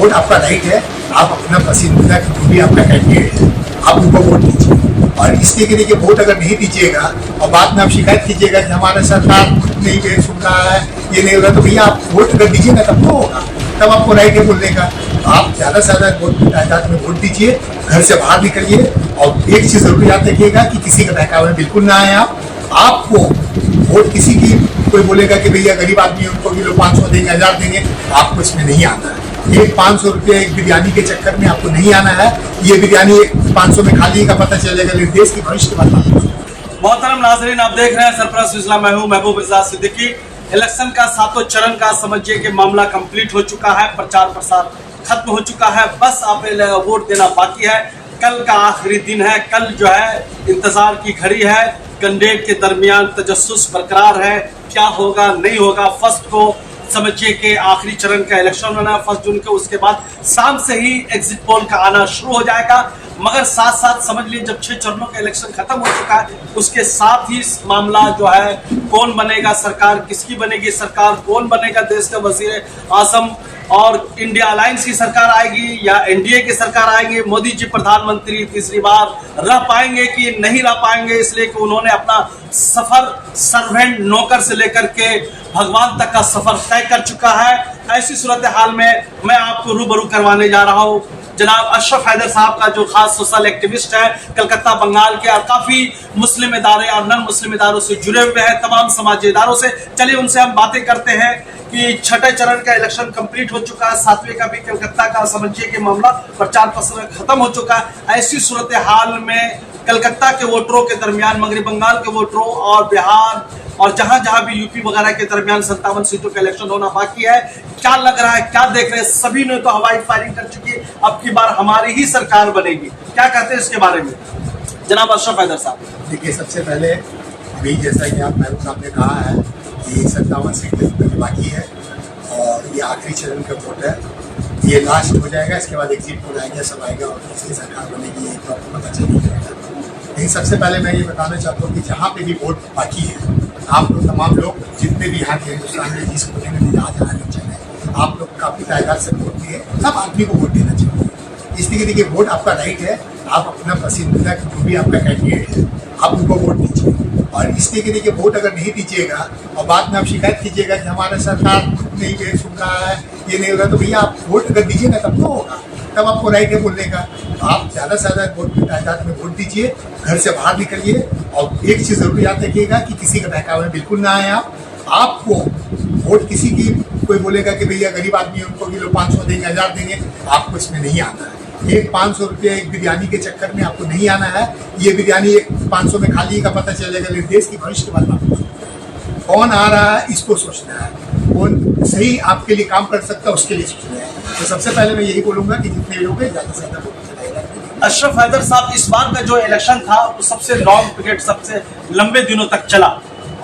Vote आपका right है, आप अपना पसंदीदा जो भी आपका कैंडिडेट है आप उनको वोट दीजिए। और इसलिए कि देखिए वोट अगर नहीं दीजिएगा और बाद में आप शिकायत कीजिएगा कि हमारा सरकार नहीं सुन रहा है, ये नहीं हो रहा, तो भैया आप वोट अगर दीजिएगा तब तो होगा, तब आपको राइट है बोलने का। आप ज़्यादा से ज़्यादा वोट की तादाद में वोट दीजिए, घर से बाहर निकलिए, और एक चीज़ जरूर याद रखिएगा कि किसी का बहकावे में बिल्कुल ना आए आप। आपको वोट किसी की कोई बोलेगा कि भैया गरीब आदमी उनको भी लोग 500 देंगे, 1000 देंगे, आपको इसमें नहीं आना है। एक 500 रुपये एक बिरयानी के चक्कर में आपको नहीं आना है। ये बिरयानी एक 500 में खाली का पता चलेगा, लेकिन देश की भविष्य की बात नहीं। मोहतरम नाज़रीन, आप देख रहे हैं सरफराज सिलसिला, मैं हूं महबूब रज़ा सिद्दीकी। इलेक्शन का 7वां चरण का समझिए कि मामला कंप्लीट हो चुका है, प्रचार प्रसार खत्म हो चुका है, बस आप वोट देना बाकी है। कल का आखिरी दिन है, कल जो है इंतजार की घड़ी है, कैंडिडेट के दरमियान तजस्सुस बरकरार है, क्या होगा नहीं होगा। फर्स्ट को समझिए कि आखिरी चरण का इलेक्शन होना है 1 जून को, उसके बाद शाम से ही एग्जिट पोल का आना शुरू हो जाएगा। मगर साथ साथ समझ लीजिए जब 6 चरणों का इलेक्शन खत्म हो चुका है, उसके साथ ही मामला जो है कौन बनेगा सरकार, किसकी बनेगी सरकार, कौन बनेगा देश का वजीर आजम, और इंडिया अलायंस की सरकार आएगी या एनडीए की सरकार आएगी, मोदी जी प्रधानमंत्री तीसरी बार रह पाएंगे कि नहीं रह पाएंगे, इसलिए कि उन्होंने अपना सफर सर्वेंट नौकर से लेकर के भगवान तक का सफर तय कर चुका है। ऐसी सूरत हाल में मैं आपको रूबरू करवाने जा रहा हूँ जनाब अशरफ हैदर साहब का, जो खास सोशल एक्टिविस्ट है कलकत्ता बंगाल के, और काफी मुस्लिम इदारे और नन मुस्लिम इदारों से जुड़े हुए हैं, तमाम समाजी इदारों से। चलिए उनसे हम बातें करते हैं कि 6ठे चरण का इलेक्शन कंप्लीट हो चुका है, 7वें का भी कलकत्ता का समझिए कि मामला प्रचार प्रसार खत्म हो चुका है। ऐसी सूरत हाल में कलकत्ता के वोटरों के दरमियान, मगरबी बंगाल के वोटरों और बिहार और जहां जहां भी यूपी वगैरह के दरमियान 57 सीटों का इलेक्शन होना बाकी है, क्या लग रहा है, क्या देख रहे हैं? सभी ने तो हवाई फायरिंग कर चुकी है, अब की बार हमारी ही सरकार बनेगी, क्या कहते हैं इसके बारे में जनाब अशरफ हैदर साहब? देखिए, सबसे पहले अभी जैसा कि आप महबूब साहब ने कहा है कि 57 सीटें बाकी है और ये आखिरी चरण का वोट है, ये लास्ट हो जाएगा, इसके बाद एग्जिट पोल आएगा, सब आएगा और किसकी सरकार बनेगी ये तो आपको पता चल जाएगा। लेकिन सबसे पहले मैं ये बताना चाहता हूँ कि जहाँ पे भी वोट बाकी है, आप लोग तमाम लोग जितने भी यहाँ के हिंदुस्तान में जिस कोने में भी जहाँ जहाँ इलेक्शन है, आप लोग काफ़ी तादाद से वोट दिए, सब आदमी को वोट देना चाहिए। इसलिए देखिए वोट आपका राइट है, आप अपना पसंदीदा जो भी आपका कैंडिडेट है आप उनको वोट दीजिए। और इसलिए कि देखिए वोट अगर नहीं दीजिएगा और बाद में आप शिकायत कीजिएगा कि हमारा सरकार नहीं सुन रहा है, ये नहीं हो रहा, तो भैया आप वोट अगर दीजिएगा तब तो होगा, तब आपको राइट है बोलने का। आप ज़्यादा से ज़्यादा वोट की तादाद में वोट दीजिए, घर से बाहर निकलिए, और एक चीज़ जरूर याद रखिएगा कि किसी का बहकावे में बिल्कुल ना आए आप। आपको वोट किसी की कोई बोलेगा कि भैया गरीब आदमी उनको भी लोग 500 देंगे, 1000 देंगे, आपको इसमें नहीं आना है। एक 500 रुपये एक बिरयानी के चक्कर में आपको नहीं आना है। ये बिरयानी एक 500 में खाली का पता चलेगा, लेकिन देश की भविष्य की बात नहीं। कौन आ रहा है इसको सोचना है, कौन सही आपके लिए काम कर सकता है उसके लिए सोचना है। तो सबसे पहले मैं यही बोलूँगा कि जितने लोग हैं ज़्यादा से ज़्यादा वोट चलाएगा। अशरफ हैदर साहब, इस बार का जो इलेक्शन था वो सबसे लॉन्ग पीरियड, सबसे लंबे दिनों तक चला,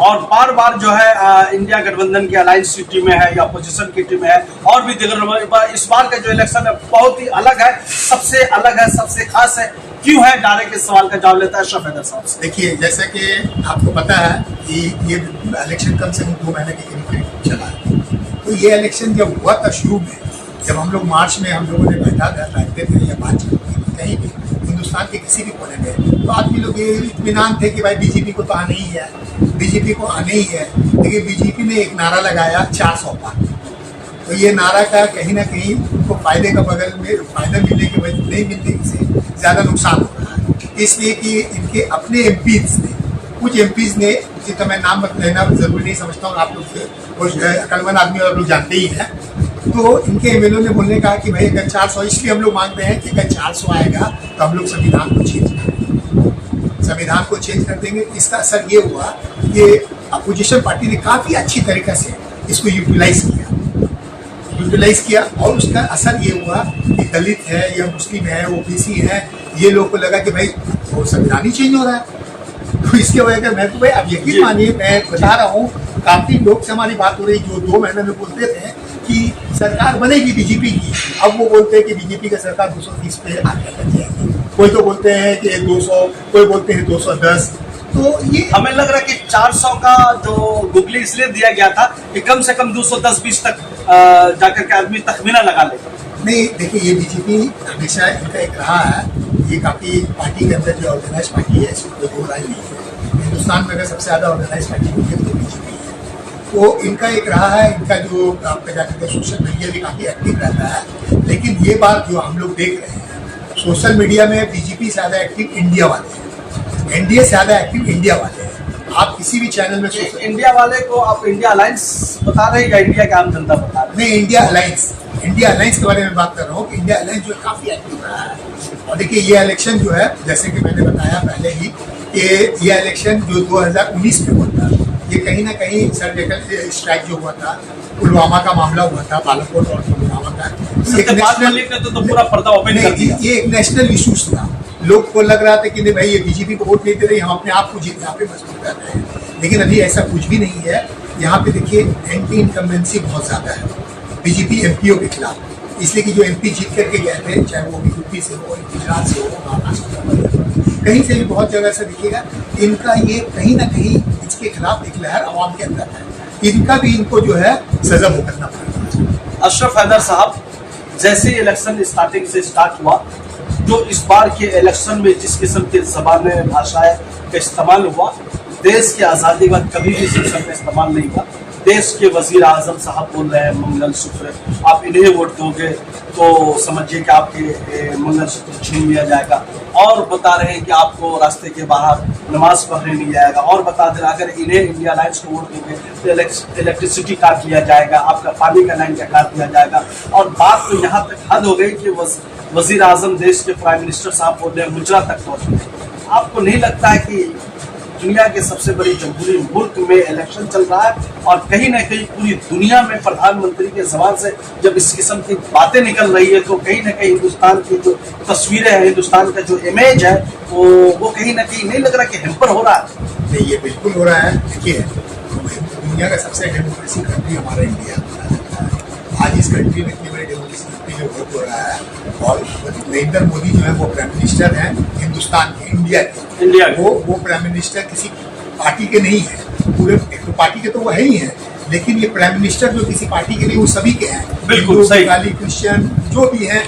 और बार बार जो है इंडिया गठबंधन की अलायंस की टीमें है या अपोजिशन की टीमें है और भी दीगर। इस बार का जो इलेक्शन है बहुत ही अलग है, सबसे अलग है, सबसे खास है। क्यों है? डायरेक्ट इस सवाल का जवाब लेता है अशरफ हैदर साहब से। देखिए, जैसे कि आपको पता है कि ये इलेक्शन कम से कम 2 महीने के करीब चला है। तो ये इलेक्शन जब हुआ था शुरू में, जब हम लोग मार्च में हम लोगों ने बैठते थे या बातचीत की कहीं भी हिंदुस्तान के किसी भी कोने में, तो आदमी लोग ये इत्मीनान थे कि भाई बीजेपी को तो आना ही है, बीजेपी को आने ही है। लेकिन बीजेपी ने एक नारा लगाया 400 पार। तो ये नारा का कहीं ना कहीं उनको फायदे का बगल में फायदा मिलने के वजह नहीं मिलने से ज़्यादा नुकसान हो रहा है। इसलिए कि इनके अपने एमपीज ने, कुछ एमपीज ने, जिसका मैं नाम लेना जरूरी नहीं समझता हूँ, आप लोग अकलमंद आदमी और लोग जानते ही हैं, तो इनके एमएलए ने बोलने कहा कि भाई अगर 400, इसलिए हम लोग मांगते हैं कि अगर 400 आएगा तो हम लोग संविधान को चेंज करेंगे, संविधान को चेंज कर देंगे। इसका असर ये हुआ कि अपोजिशन पार्टी ने काफ़ी अच्छी तरीके से इसको यूटिलाइज किया, और उसका असर ये हुआ कि दलित है या मुस्लिम है, ओबीसी है, ये लोग को लगा कि भाई वो संविधान ही चेंज हो रहा है। तो इसके वजह से मैं तो भाई अब यकीन मानिए, मैं बता रहा हूँ, काफ़ी लोग से हमारी बात हो रही जो 2 महीने में बोलते थे कि सरकार बनेगी बीजेपी की, अब वो बोलते हैं कि बीजेपी का सरकार 230 पे आगे बढ़ जाएगी। कोई तो बोलते हैं कि 200, कोई बोलते हैं 210। तो ये हमें लग रहा है कि 400 का जो गुगली इसलिए दिया गया था कि कम से कम 210-20 तक जाकर के आदमी तखमीना लगा ले। नहीं देखिए, ये बीजेपी हमेशा इनका एक रहा है, ये काफ़ी पार्टी के अंदर जो ऑर्गेनाइज पार्टी है इसमें कोई दो राय नहीं है। हिंदुस्तान में अगर सबसे ज़्यादा ऑर्गेनाइज पार्टी होती है तो बीजेपी है। तो इनका एक रहा है, इनका जो आपका क्या कहते हैं सोशल मीडिया भी काफ़ी एक्टिव रहता है। लेकिन ये बात जो हम लोग देख रहे हैं, सोशल मीडिया में बीजेपी ज़्यादा एक्टिव इंडिया वाले हैं, एनडीए से ज़्यादा एक्टिव इंडिया वाले हैं। आप किसी भी चैनल में इंडिया वाले को आप इंडिया अलायंस बता रहे हैं या इंडिया के आम जनता बता रहे हैं? नहीं, इंडिया अलायंस के बारे में बात कर रहा हूँ कि इंडिया अलायंस जो है काफ़ी एक्टिव रहा है। और देखिए, ये इलेक्शन जो है, जैसे कि मैंने बताया पहले ही कि ये इलेक्शन जो 2019 में हुआ था, ये कहीं ना कहीं सर्जिकल स्ट्राइक जो हुआ था, पुलवामा का मामला हुआ था, बालाकोट और पुलवामा का, तो पूरा पर्दा ओपन कर दिया। ये एक नेशनल इशूज था। लोग को लग रहा था कि नहीं भाई, ये बीजेपी को वोट नहीं दे रही, हम अपने आप को जीत यहाँ पे मजबूत कर रहे हैं। लेकिन अभी ऐसा कुछ भी नहीं है। यहाँ पे देखिए, एंटी इनकम्बेंसी बहुत ज़्यादा है बीजेपी एमपीओ के खिलाफ, इसलिए कि जो एमपी जीत करके गए थे, चाहे वो यूपी से हो, गुजरात से हो, महाराष्ट्र, कहीं से भी बहुत जगह से देखिएगा, इनका ये कहीं ना कहीं इसके खिलाफ एक लहर आवाम के अंदर है। इनका भी इनको जो है सजा भुगतना पड़ेगा। अशरफ हैदर साहब, जैसे इलेक्शन स्टार्टिंग से स्टार्ट हुआ, जो इस बार के इलेक्शन में जिस किस्म के ज़बानें भाषाएं का इस्तेमाल हुआ, देश की आज़ादी के बाद कभी भी इस किस्म का इस्तेमाल नहीं हुआ। देश के वजीर आजम साहब बोल रहे हैं मंगलसूत्र, आप इन्हें वोट दोगे तो समझिए कि आपके मंगलसूत्र छीन लिया जाएगा, और बता रहे हैं कि आपको रास्ते के बाहर नमाज पढ़ने नहीं जाएगा, और बता दे रहा अगर इन्हें इंडिया अलायंस को वोट दोगे तो इलेक्ट्रिसिटी काट लिया जाएगा, आपका पानी का लाइन का काट दिया जाएगा। और बात तो यहाँ तक हद हो गई कि वजीर आजम देश के प्राइम मिनिस्टर साहब बोल रहे हैं गुजरात तक पहुँच गए। आपको नहीं लगता है कि दुनिया के सबसे बड़ी जमहूरी मुल्क में इलेक्शन चल रहा है, और कहीं ना कहीं पूरी दुनिया में प्रधानमंत्री के जबान से जब इस किस्म की बातें निकल रही है, तो कहीं ना कहीं हिंदुस्तान की जो तस्वीरें हैं, हिंदुस्तान का जो इमेज है, वो कहीं ना कहीं नहीं लग रहा कि हेम्पर हो रहा है? नहीं, ये बिल्कुल हो रहा है। देखिए, दुनिया का सबसे डेमोक्रेसी कंट्री हमारा इंडिया। आज इस कंट्री में इतनी बड़ी डेमोक्रेसी कंट्री में वोट हो रहा है, और नरेंद्र मोदी जो है वो प्राइम मिनिस्टर हैं हिंदुस्तान के, इंडिया के। वो प्राइम मिनिस्टर किसी पार्टी के नहीं है, पूरे तो पार्टी के तो वो है ही है, लेकिन ये प्राइम मिनिस्टर जो किसी पार्टी के नहीं, वो सभी के हैं। बिल्कुल सही। बंगाली, क्रिश्चियन जो भी हैं,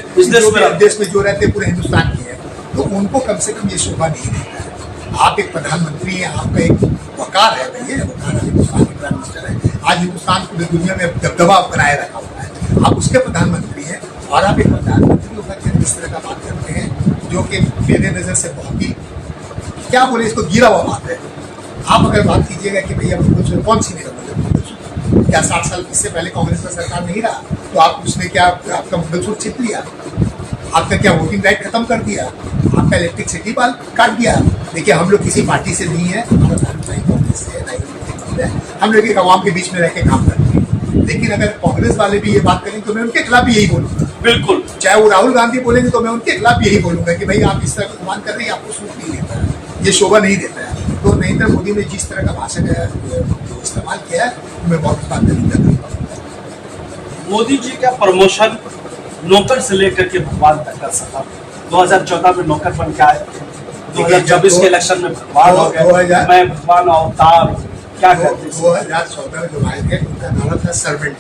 देश में जो रहते हैं पूरे हिंदुस्तान के हैं, तो उनको कम से कम ये शोभा नहीं देता है। आप एक प्रधानमंत्री हैं, आपका एक वकार है, भैया वकार है, हिंदुस्तान के प्राइम मिनिस्टर है। आज हिंदुस्तान पूरी दुनिया में दबदबा बनाए रखा हुआ है, आप उसके प्रधानमंत्री हैं, और आप एक प्रधानमंत्री होकर इस तरह का बात करते हैं, जो कि मेरे नज़र से बहुत ही क्या बोले, इसको गिरा हुआ बात है। आप अगर बात कीजिएगा कि भैया मंगलसूत्र कौन सी नहीं, क्या 60 साल इससे पहले कांग्रेस का सरकार नहीं रहा, तो आप उसने क्या आपका मंगलसूत्र छिप लिया, आपका क्या वोटिंग राइट खत्म कर दिया, आपका इलेक्ट्रिसिटी बाल काट दिया? देखिए, हम लोग किसी पार्टी से नहीं है, कांग्रेस से नहीं, हम लोग एक आवाम के बीच में रह के काम करते हैं। लेकिन अगर कांग्रेस वाले भी ये बात करें तो मैं उनके खिलाफ भी यही बोलूंगा। बिल्कुल, चाहे वो राहुल गांधी बोलेंगे तो मैं उनके खिलाफ भी यही बोलूंगा कि भाई आप इस तरह का गुमान कर रहे हैं, आपको सूट नहीं देता है, ये शोभा नहीं देता है। तो नरेंद्र मोदी ने जिस तरह का भाषण इस्तेमाल किया है, मैं बहुत बात करता हूँ। मोदी जी का प्रमोशन नौकर से लेकर के भगवान तक का सफर, 2014 में नौकर बन के आए, 2024 के इलेक्शन में भगवान हो गए, मैं भगवान अवतार, क्या करते? 2014 में जब आए थे उनका नारा था सर्वेंट,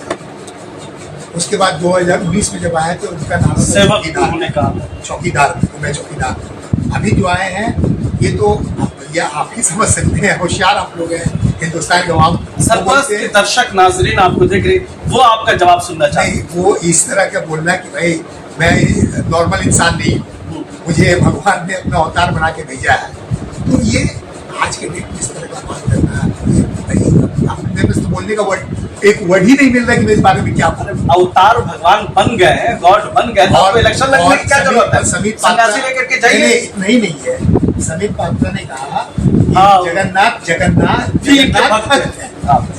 उसके बाद 2019 में जब आए थे उनका नारा चौकीदार, मैं चौकीदार। अभी जो आए हैं ये तो या आप ही समझ सकते हैं, होशियार आप लोग हैं, हिंदुस्तान के आवाम सरपंच के दर्शक नाजरीन आपको देख रहे, वो आपका जवाब सुनना चाहिए। वो इस तरह का बोलना कि भाई मैं नॉर्मल इंसान नहीं हूँ, मुझे भगवान ने अपना अवतार बना के भेजा है, तो ये आज के डेट में इस तरह का बात करना, तो बोलने का वर्ड एक वर्ड ही नहीं मिल रहा कि मैं इस बारे में क्या बोलूं। अवतार भगवान बन गए, गॉड बन गए, तो इलेक्शन लड़ने की क्या जरूरत है? सन्यासी लेकर के जाइए। नहीं है, समीप पात्रा ने कहा जगन्नाथ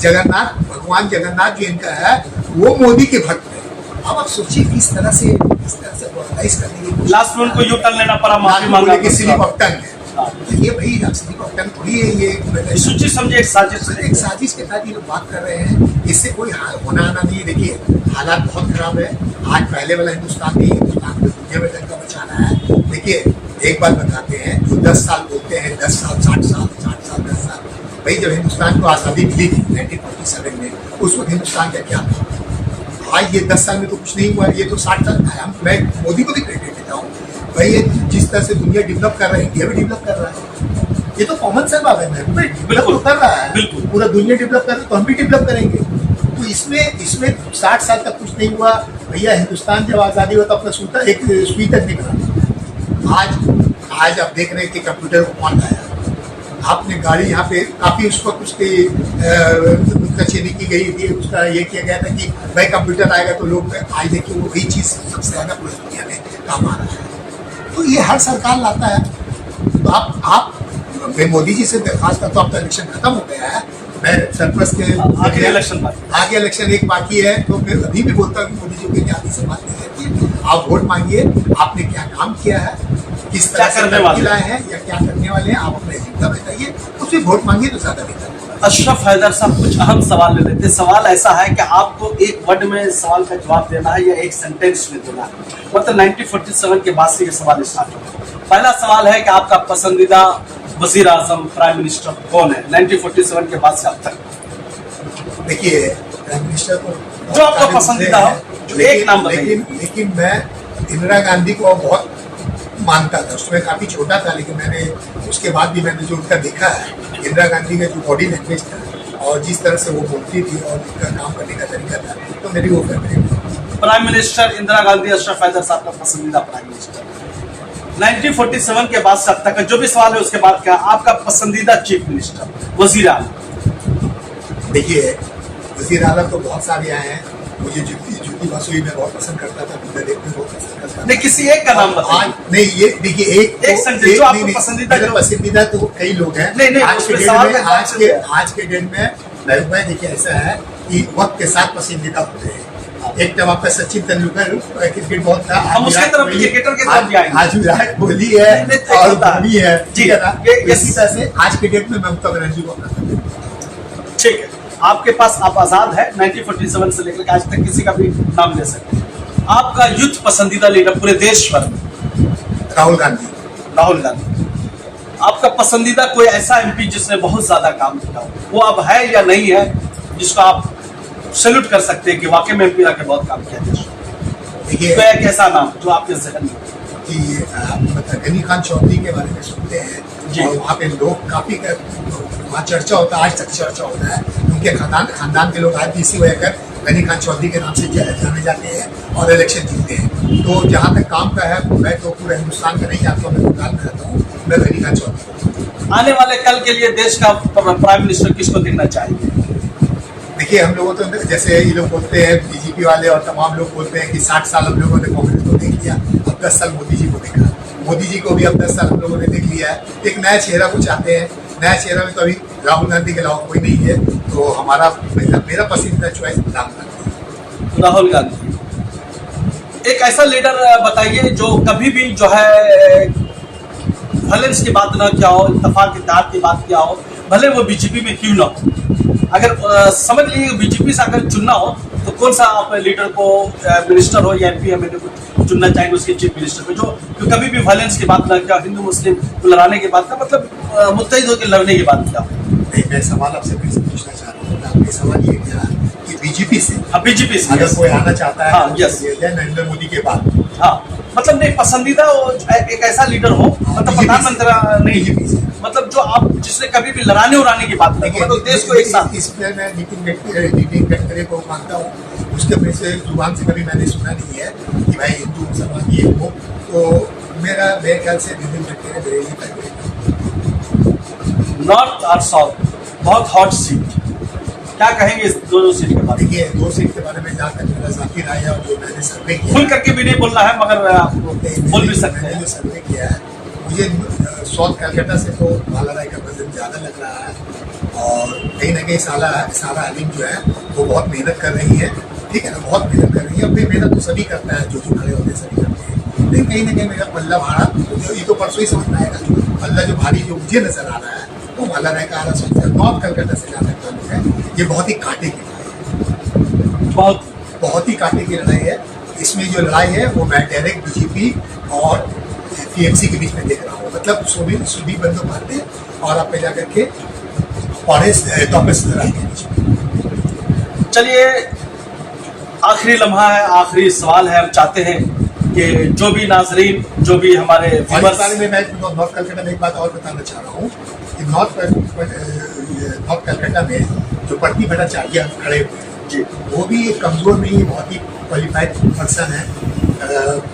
जगन्नाथ भगवान जगन्नाथ जो इनका है वो मोदी के भक्त है। अब आप सोचिए किस तरह से ऑर्गेनाइज करने की लास्ट में उनको यू टर्न लेना पड़ा, माफी मांगा कि स्लिप ऑफ टंग है। तो ये भाई स्लिप ऑफ टंग थोड़ी है, ये सोचिए समझे एक साजिश के तहत ये लोग बात कर रहे हैं। इससे कोई होना आना नहीं है। देखिए, हालात बहुत खराब है। आज पहले वाला हिंदुस्तान नहीं, हिंदुस्तान को दुनिया में डंका बचाना है। देखिए, एक बात बताते हैं, जो 10 साल बोलते हैं, 10 साल 60 साल 10 साल, भाई जब हिंदुस्तान को आज़ादी मिली थी 1947 में, उस वक्त हिंदुस्तान का क्या था? आज ये 10 साल में तो कुछ नहीं हुआ, ये तो 60 साल मैं मोदी को भी क्रेडिट देता हूँ भाई। ये जिस तरह से दुनिया डेवलप कर रहा है, इंडिया भी डेवलप कर रहा है, ये तो कॉमन सा बात है। डेवलप तो कर रहा है, पूरा दुनिया डेवलप कर रहा है, तो हम भी डेवलप करेंगे। तो इसमें 60 साल तक कुछ नहीं हुआ भैया। हिंदुस्तान जब आज़ादी हुआ तो अपना सूता एक सुई तक निकला। आज आप देख रहे हैं कि कंप्यूटर को कौन लाया। आपने गाड़ी यहाँ पे काफ़ी उस वक्त उसकी कचेरी की गई थी, उसका ये किया गया था कि भाई कंप्यूटर आएगा तो लोग, आज देखिए वही चीज़ सबसे ज़्यादा पूरी दुनिया में काम आ रहा है। तो ये हर सरकार लाता है। तो आप मैं मोदी जी से दरखास्त करता हूँ, अब तो इलेक्शन खत्म हो गया है, मैं सरप्लस के आगे इलेक्शन एक बाकी है, तो मैं अभी भी बोलता हूँ कि मोदी जी की आदि से बात नहीं रहती है। आप वोट मांगिए, आपने क्या काम किया है, किस तरह से करने लाए हैं या क्या करने वाले हैं, आप अपने एजेंडा बताइए, उसमें वोट मांगिए तो ज्यादा बेहतर है। अशरफ हैदर साहब, कुछ अहम सवाल ले लेते हैं। सवाल ऐसा है कि आपको एक वर्ड में सवाल का जवाब देना है या एक सेंटेंस में देना है। मतलब 1947 के बाद से ये सवाल स्टार्ट हो। पहला सवाल है कि आपका पसंदीदा वजीर आजम, प्राइम मिनिस्टर कौन है 1947 के बाद से अब तक? देखिए, प्राइम मिनिस्टर को जो आपका पसंदीदा हो, जो एक नाम बताइए। लेकिन मैं इंदिरा गांधी को बहुत मानता था। उसमें काफ़ी छोटा था, लेकिन मैंने उसके बाद भी मैंने जो उनका देखा है, इंदिरा गांधी का जो बॉडी लैंग्वेज था और जिस तरह से वो बोलती थी और उनका काम करने का तरीका था, तो मेरी वो favourite. Prime minister Indira Gandhi, Ashraf Haider sahab का पसंदीदा प्राइम मिनिस्टर। 1947 के बाद से अब तक का जो भी सवाल है उसके बाद क्या आपका पसंदीदा चीफ मिनिस्टर, वजीर आला? देखिए, वजीर आला तो बहुत सारे आए हैं। मुझे ज्योति बासुई मैं बहुत पसंद करता था, मैं देखने बहुत पसंद करता था। नहीं, किसी एक का नाम बताइए। नहीं, ये देखिए, एक सेंटेंस जो आपको पसंदीदा, पसंदीदा तो कई लोग हैं। नहीं, आज के डेट में मैं देखिए ऐसा है कि वक्त के साथ पसंदीदा होते हैं। एक टाइम आपका सचिन तेंदुलकर क्रिकेट बहुत था, हम उसके तरफ क्रिकेटर के तरफ भी आएंगे। आज विराट कोहली है और धोनी है, ठीक है ना। इसी तरह से आज के डेट में ममता बनर्जी को अपना, ठीक है, आपके पास आप आजाद है 1947 से लेकर आज तक किसी का भी नाम ले सकते हैं। आपका यूथ पसंदीदा लीडर पूरे देश भर में? राहुल गांधी। राहुल गांधी। आपका पसंदीदा कोई ऐसा एमपी जिसने बहुत ज्यादा काम किया हो, वो अब है या नहीं है, जिसको आप सैल्यूट कर सकते हैं कि वाकई में एमपी आके बहुत काम किया देश? देखिए, तो एक ऐसा नाम जो आपके जहन में कि गनी खान चौधरी के बारे में सुनते हैं और वहाँ पे लोग काफी वहाँ चर्चा होता है, आज तक चर्चा होता है। उनके खानदान के लोग आज भी इसी वजह कर गनी खान चौधरी के नाम से जाने जाते हैं और इलेक्शन जीतते हैं। तो जहाँ तक काम का है, मैं तो पूरे हिंदुस्तान में नहीं जाता हूँ, मैं बंगाल में रहता हूँ, मैं गनी खान चौधरी। आने वाले कल के लिए देश का प्राइम मिनिस्टर किसको देखना चाहिए? देखिए, हम लोगों तो जैसे ये लोग बोलते हैं, बीजेपी वाले और तमाम लोग बोलते हैं कि 60 साल हम लोगों ने कांग्रेस को देख लिया, अब 10 साल मोदी जी को देखा। मोदी जी को भी अब 10 साल हम लोगों ने देख लिया है। एक नया चेहरा को चाहते हैं। नया चेहरा में तो अभी राहुल गांधी के अलावा कोई नहीं है, तो हमारा मेरा पसंदीदा चॉइस राहुल गांधी। एक ऐसा लीडर बताइए जो कभी भी जो है बैलेंस की बात ना किया हो, इत्तेफाक इत्तेहाद की बात किया हो, भले वो बीजेपी में क्यों ना हो। अगर समझ लीजिए बीजेपी से अगर चुनना हो तो कौन सा आप लीडर को, मिनिस्टर हो या एमपी एमएलए को चुनना चाहेंगे उसके चीफ मिनिस्टर को, जो कभी भी वायलेंस की बात ना किया, हिंदू मुस्लिम को लड़ाने की बात का, मतलब मुत्तहिद होकर लड़ने की बात किया? नहीं, मैं सवाल आपसे फिर से पूछना चाह रहा हूँ। आपने सवाल ये किया कि बीजेपी से अगर कोई आना चाहता है, हाँ, यस, नरेंद्र मोदी के बाद, हाँ, मतलब नहीं पसंदीदा एक ऐसा लीडर हो, मतलब प्रधानमंत्री नहीं, मतलब जो आप जिसने कभी भी लड़ाने उड़ाने की बात नहीं, मतलब देश को एक साथ। इसमें मैं नितिन गडकरी को मानता हूँ। उसके अपने से जुबान से कभी मैंने सुना नहीं है कि भाई हिंदू मुसलमान ये हो। तो मेरे ख्याल से नितिन गडकरी मेरे लिए फेवरेट। नॉर्थ और साउथ बहुत हॉट सीट, क्या कहेंगे इस दोनों सीट के बारे में? देखिए, 2 सीट के बारे में जहाँ तक मेरा ज़ाती राय है और जो मैंने सर्वे किया, खुल करके भी नहीं बोलना है मगर आप बोल भी सकते हैं। जो सर्वे किया है, मुझे साउथ कलकत्ता से तो बाला राय का वजन ज़्यादा लग रहा है और कहीं ना कहीं सारा अलीम जो है वो बहुत मेहनत कर रही है, ठीक है ना, बहुत मेहनत कर रही है। अपनी मेहनत तो सभी करता है, जो खड़े होते हैं सभी करते हैं, लेकिन कहीं ना कहीं मेरा पल्ला भाड़ा, ये तो परसों ही समझ में आएगा, पल्ला जो भारी जो मुझे नजर आ रहा है वो बाला राय का आ रहा समझता है। नॉर्थ कलकत्ता से जहाँ तक है, ये बहुत ही कांटे की लड़ाई है, बहुत ही कांटे की लड़ाई है। इसमें जो लड़ाई है वो मैं डायरेक्ट बीजेपी और टीएमसी के बीच में देख रहा हूँ, मतलब सुदीप बंदोपाध्याय और आप पे जाकर के और लड़ाई के बीच में। चलिए, आखिरी लम्हा है, आखिरी सवाल है। हम चाहते हैं कि जो भी नाजरीन, जो भी हमारे और इस viewers- बारे में मैं नॉर्थ कलकत्ता में एक बात और बताना चाह रहा हूँ कि नॉर्थ कलकत्ता में जो पट्टी भट्टाचार्य खड़े हुए हैं जी, वो भी एक कमजोर नहीं, बहुत ही क्वालिफाइड पर्सन है,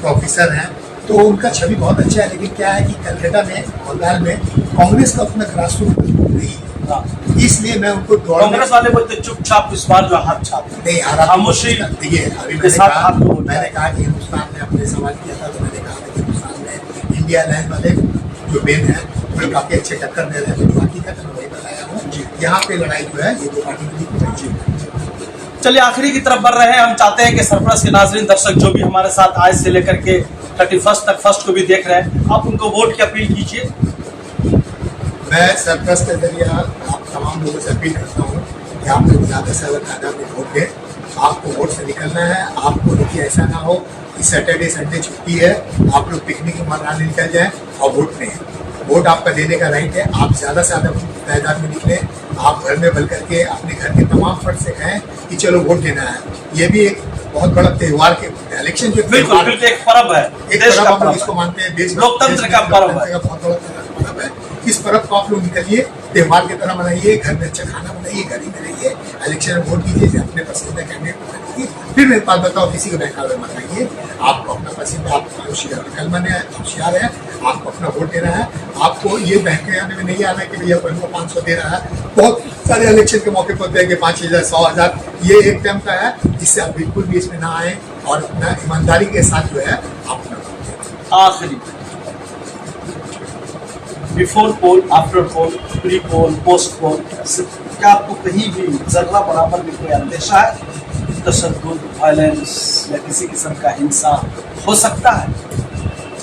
प्रोफेसर हैं, तो उनका छवि बहुत अच्छा है। लेकिन क्या है कि कलकत्ता में, बंगाल में कांग्रेस का उतना ग्रास रूट नहीं है, हाँ। इसलिए मैं उनको कांग्रेस वाले बोलते चुपचाप इस बार जो हाथ छाप नहीं आ रहा। खामोशी देखिए, अभी के साथ हाथ को मैंने कहा कि हिंदुस्तान में अपने सवाल किया था, तो मैंने कहा था कि हिंदुस्तान में इंडिया लाइन वाले जो बेन है वो काफी अच्छे टक्कर दे रहे हैं, जो हकीकत है वही बताया हूँ। यहाँ पे लड़ाई जो है ये दो पार्टी की। चलिए आखिरी की तरफ बढ़ रहे हैं। हम चाहते हैं कि सरप्राइज के नाजरीन दर्शक जो भी हमारे साथ आज से लेकर के 31 तक, फर्स्ट को भी देख रहे हैं, आप उनको वोट की अपील कीजिए। मैं सरप्राइज के जरिए आप तमाम लोगों से अपील करता हूँ कि आप लोग ज़्यादा से ज़्यादा तादाद में वोट दें। आपको वोट से निकलना है। आपको देखिए ऐसा ना हो कि सैटरडे संडे छुट्टी है, आप लोग पिकनिक मनाने निकल जाएं और वोट दें। वोट आपका देने का राइट है। आप ज़्यादा से ज़्यादा तादाद में निकलें। आप घर में बल करके अपने घर के तमाम फर्द से कहें कि चलो वोट देना है। ये भी एक बहुत बड़ा त्योहार के इलेक्शन के बिल्कुल बिल्कुल एक पर्व है, एक देश पर्व का हम लोग पर्व इसको है, मानते हैं, देश लोकतंत्र का पर्व है। बहुत बड़ा पर्व है। इस पर्व को आप लोग निकलिए, त्योहार की तरह मनाइए, घर में अच्छा खाना बनाइए, घर ही में रहिए, इलेक्शन में वोट दीजिए, अपने पसंदीदा कैंडिडेट को बनाइए। फिर मेरे पास बताओ, किसी को बहकावे मत आइए। आपको अपना पसंद, आप होशियार है, होशियार है, आपको अपना वोट देना है। आपको ये बहकाने में नहीं आना है कि भैया को 500 दे रहा है। बहुत सारे इलेक्शन के मौके पर होते हैं कि 5000, 100,000, ये एक टाइम का है, जिससे आप बिल्कुल भी इसमें ना आए और अपना ईमानदारी के साथ जो है आप अपना वोट दें। आखिरी बिफोर पोल, आफ्टर पोल, प्री पोल, पोस्ट पोल, क्या आपको कहीं भी जर्रा बराबर भी कोई अंदेशा है तशद्दुद, वायलेंस या किसी किस्म का हिंसा हो सकता है?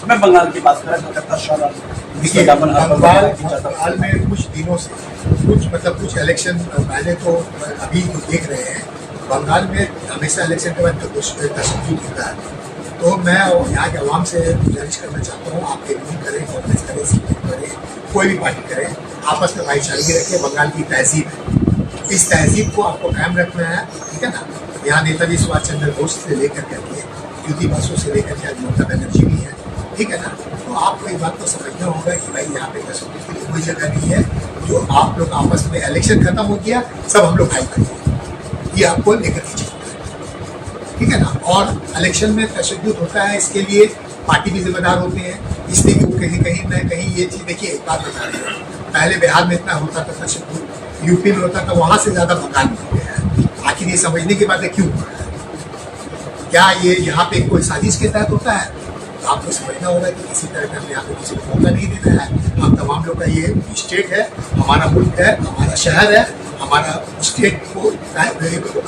मैं बंगाल की बात कर रहा था। देखिए, बंगाल में कुछ दिनों से कुछ इलेक्शन पहले तो अभी जो देख रहे हैं, बंगाल में हमेशा इलेक्शन के बाद तशद्दुद होता है। तो मैं यहाँ के अवाम से गुजारिश करना चाहता हूँ, आप एग्री करें, कांग्रेस करें, सीपीएम करें, कोई भी पार्टी करे, आपस में भाईचारगी रखें। बंगाल की तहजीब है, इस तहजीब को आपको कायम रखना है, ठीक है ना। यहाँ नेताजी सुभाष चंद्र बोस से लेकर करके ज्योति बासु से लेकर के ममता बनर्जी भी है, ठीक है ना। तो आपको एक बात को समझना होगा कि भाई यहाँ पे तशद्दुद के लिए कोई जगह नहीं है। जो आप लोग आपस में इलेक्शन खत्म हो गया, सब हम लोग भाई भाई, ये आपको लेकर के चलना है, ठीक है ना। और इलेक्शन में तशद्दुद होता है, इसके लिए पार्टी भी जिम्मेदार होते हैं, इसलिए कि वो कहीं ना कहीं ये चीज़, देखिए एक बात बता रही है, पहले बिहार में इतना होता था तशद्दुद, यूपी में होता था, वहाँ से ज़्यादा बंगाल में हो गया है। आखिर ये समझने की बात है क्यों हो रहा है, क्या ये यहाँ पे कोई साजिश के तहत होता है? तो आपको समझना होगा कि किसी तरह का यहाँ पे किसी को मौका नहीं देना है। हम तमाम लोग का ये स्टेट है, हमारा मुल्क है, हमारा शहर है, हमारा स्टेट को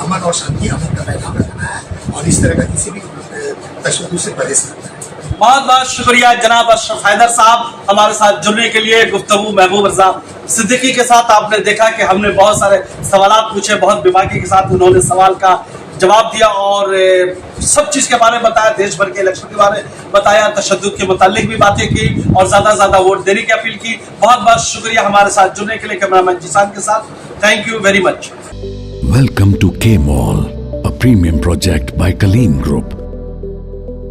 अमन और शांति, अमन का पैगाम रखना है और इस तरह का किसी भी तशद्दुद से परहेज करना है। बहुत बहुत शुक्रिया जनाब अशरफ हैदर साहब हमारे साथ जुड़ने के लिए। गुफ्तगू महबूब रजा सिद्दीकी के साथ आपने देखा कि हमने बहुत सारे सवालात पूछे, बहुत बेबाकी के साथ उन्होंने सवाल का जवाब दिया और सब चीज़ के बारे में बताया, देश भर के इलेक्शन के बारे में बताया, तशद्दुद के मुतालिक भी बातें की और ज़्यादा से ज़्यादा वोट देने की अपील की। बहुत बहुत शुक्रिया हमारे साथ जुड़ने के लिए कैमरामैन जिसान के साथ। Thank you very much. Welcome to K-Mall, a premium project by Kaleen Group.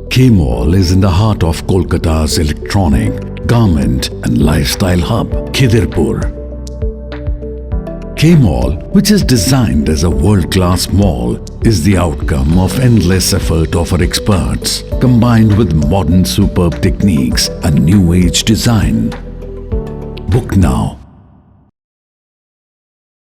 K-Mall is in the heart of Kolkata's electronic, garment and lifestyle hub, Khidirpur. K-Mall, which is designed as a world-class mall, is the outcome of endless effort of our experts, combined with modern superb techniques and new age design. Book now